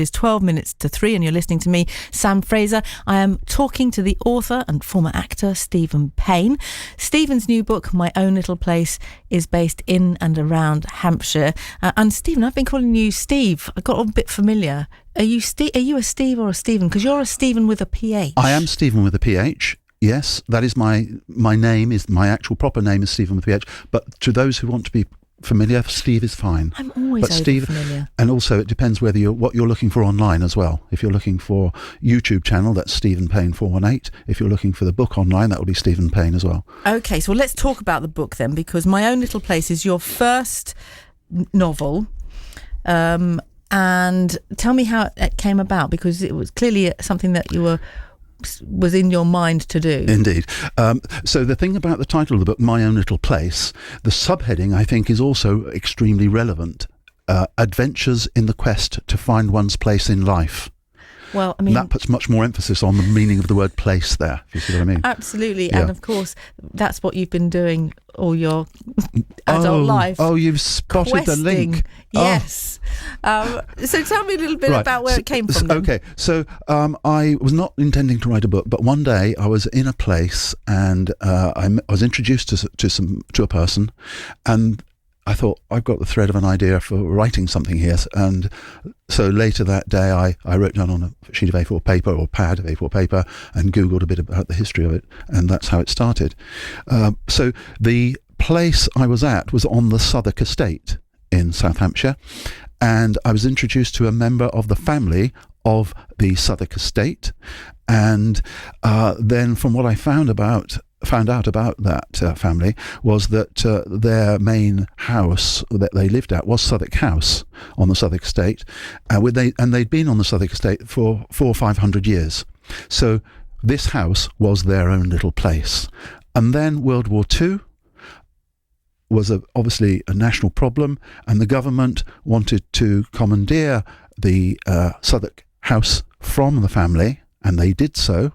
It's 12 minutes to 3 and you're listening to me, Sam Fraser. I am talking to the author and former actor Stephen Payne. Stephen's new book, My Own Little Place, is based in and around Hampshire. And Stephen, I've been calling you Steve. I got a bit familiar. Are you a Steve or a Stephen? Because you're a Stephen with a PH. I am Stephen with a PH. Yes, that is my name. Is my actual proper name is Stephen with a PH. But to those who want to be familiar, Steve is fine. I'm always familiar. And also it depends whether what you're looking for online as well. If you're looking for YouTube channel, that's Stephen Payne 418. If you're looking for the book online, that will be Stephen Payne as well. Okay, so let's talk about the book then, because My Own Little Place is your first novel. And tell me how it came about, because it was clearly something that was in your mind to do. Indeed. So the thing about the title of the book, My Own Little Place, the subheading, I think, is also extremely relevant. Adventures in the quest to find one's place in life. Well, I mean, that puts much more emphasis on the meaning of the word place there, if you see what I mean. Absolutely. Yeah. And of course, that's what you've been doing all your adult life. Oh, you've spotted questing. The link. Yes. So tell me a little bit about where it came from. Okay. So I was not intending to write a book, but one day I was in a place and I was introduced to a person, and I thought, I've got the thread of an idea for writing something here. And so later that day, I wrote down on a sheet of A4 paper or pad of A4 paper and Googled a bit about the history of it. And that's how it started. So the place I was at was on the Southwark estate in South Hampshire. And I was introduced to a member of the family of the Southwark estate. And then from what I found out about that family was that their main house that they lived at was Southwark House on the Southwark estate, and they'd been on the Southwark estate for 400 or 500 years. So this house was their own little place. And then World War II was obviously a national problem, and the government wanted to commandeer the Southwark House from the family, and they did so.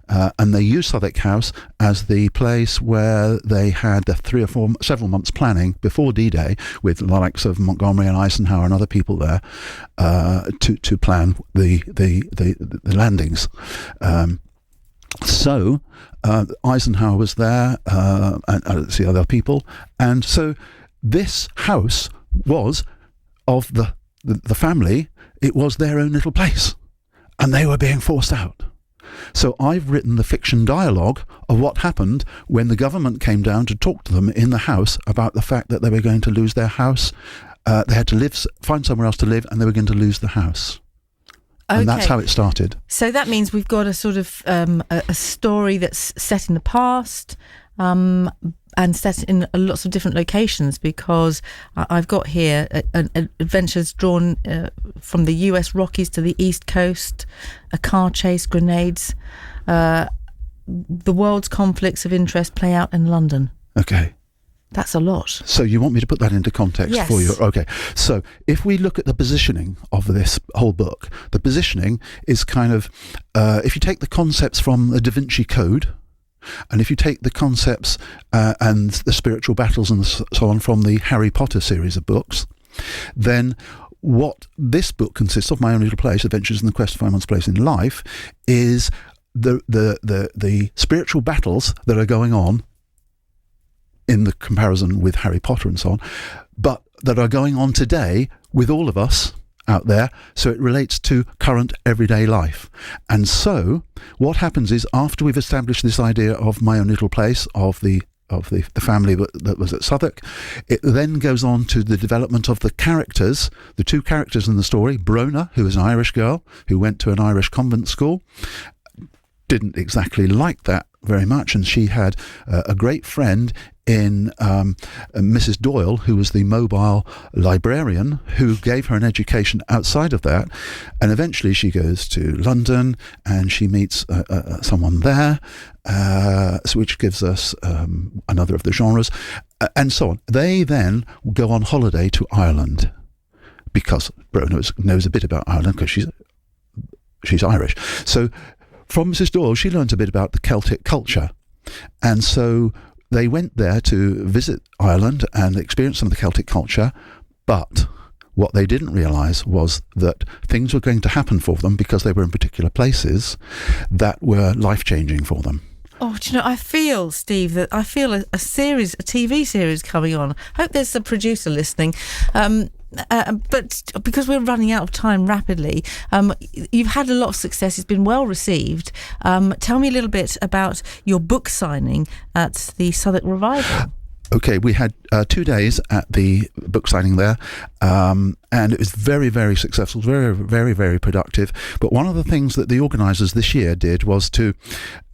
And they used Southwark House as the place where they had the several months planning before D-Day with the likes of Montgomery and Eisenhower and other people there to plan the landings. So Eisenhower was there and the other people, and so this house was of the family. It was their own little place, and they were being forced out. So I've written the fiction dialogue of what happened when the government came down to talk to them in the house about the fact that they were going to lose their house. They had to find somewhere else to live, and they were going to lose the house. Okay. And that's how it started. So that means we've got a sort of a story that's set in the past, and set in lots of different locations, because I've got here adventures drawn from the US Rockies to the East Coast, a car chase, grenades, the world's conflicts of interest play out in London. Okay. That's a lot. So you want me to put that into context for you? Okay. So if we look at the positioning of this whole book, the positioning is kind of, if you take the concepts from the Da Vinci Code, and if you take the concepts and the spiritual battles and so on from the Harry Potter series of books, then what this book consists of, My Own Little Place, Adventures in the Quest to Find One's Place in Life, is the spiritual battles that are going on in the comparison with Harry Potter and so on, but that are going on today with all of us out there, so it relates to current everyday life. And so what happens is, after we've established this idea of My Own Little Place, of the family that was at Southwark, it then goes on to the development of the characters, the two characters in the story. Brona, who is an Irish girl who went to an Irish convent school, didn't exactly like that very much, and she had a great friend in Mrs. Doyle, who was the mobile librarian, who gave her an education outside of that. And eventually she goes to London and she meets someone there, which gives us another of the genres, and so on. They then go on holiday to Ireland, because Brona knows a bit about Ireland because she's Irish. So from Mrs. Doyle, she learnt a bit about the Celtic culture. And so they went there to visit Ireland and experience some of the Celtic culture. But what they didn't realise was that things were going to happen for them because they were in particular places that were life-changing for them. Oh, do you know, I feel, Steve, that a TV series coming on. I hope there's a producer listening. But because we're running out of time rapidly, you've had a lot of success. It's been well received. Tell me a little bit about your book signing at the Southwark Revival. Okay, we had 2 days at the book signing there, and it was very, very successful, very, very, very productive. But one of the things that the organisers this year did was to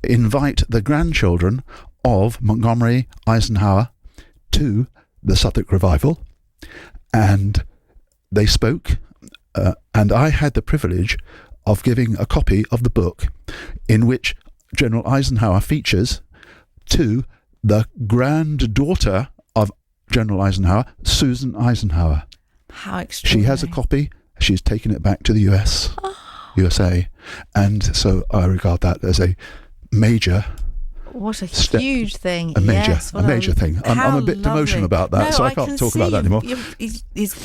invite the grandchildren of Montgomery Eisenhower to the Southwark Revival, and they spoke, and I had the privilege of giving a copy of the book in which General Eisenhower features to the granddaughter of General Eisenhower, Susan Eisenhower. How extraordinary. She has a copy. She's taken it back to the USA. And so I regard that as a major... What a huge thing. A major thing. I'm a bit emotional about that, so I can't talk about that anymore.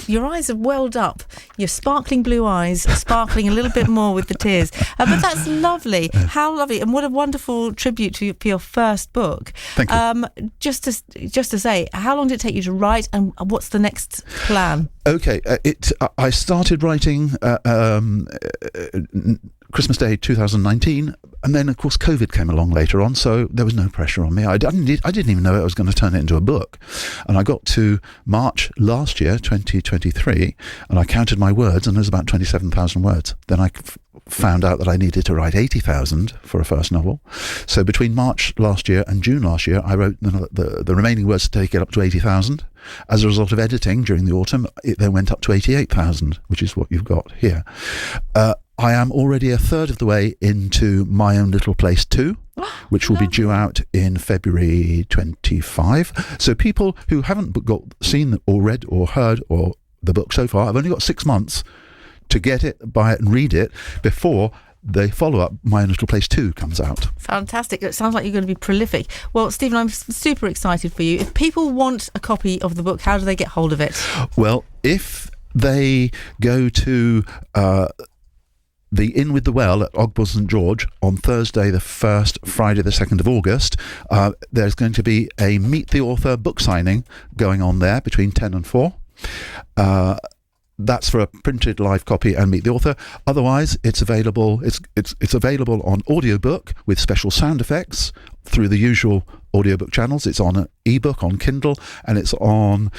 Your eyes have welled up. Your sparkling blue eyes are sparkling a little bit more with the tears. But that's lovely. How lovely. And what a wonderful tribute to your first book. Thank you. Just to say, how long did it take you to write, and what's the next plan? Okay, I started writing Christmas Day 2019, and then of course COVID came along later on, so there was no pressure on me. I didn't even know I was going to turn it into a book. And I got to March last year, 2023, and I counted my words, and there's about 27,000 words. Then I found out that I needed to write 80,000 for a first novel. So between March last year and June last year, I wrote the remaining words to take it up to 80,000. As a result of editing during the autumn, it then went up to 88,000, which is what you've got here. I am already a third of the way into My Own Little Place 2, which will be due out in February 25. So people who haven't seen or read or heard or the book so far, I've only got 6 months to get it, buy it and read it before the follow-up, My Own Little Place 2, comes out. Fantastic. It sounds like you're going to be prolific. Well, Stephen, I'm super excited for you. If people want a copy of the book, how do they get hold of it? Well, if they go to... the Inn with the Well at Ogbor St George on Thursday the 1st, Friday the 2nd of August. There's going to be a Meet the Author book signing going on there between 10 and 4. That's for a printed live copy and Meet the Author. Otherwise, it's available. It's available on audiobook with special sound effects through the usual audiobook channels. It's on an ebook on Kindle, and it's on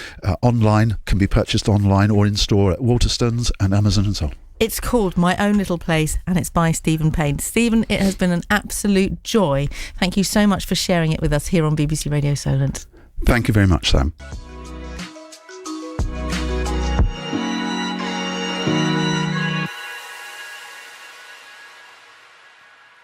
online. Can be purchased online or in store at Waterstones and Amazon and so on. It's called My Own Little Place, and it's by Stephen Payne. Stephen, it has been an absolute joy. Thank you so much for sharing it with us here on BBC Radio Solent. Thank you very much, Sam.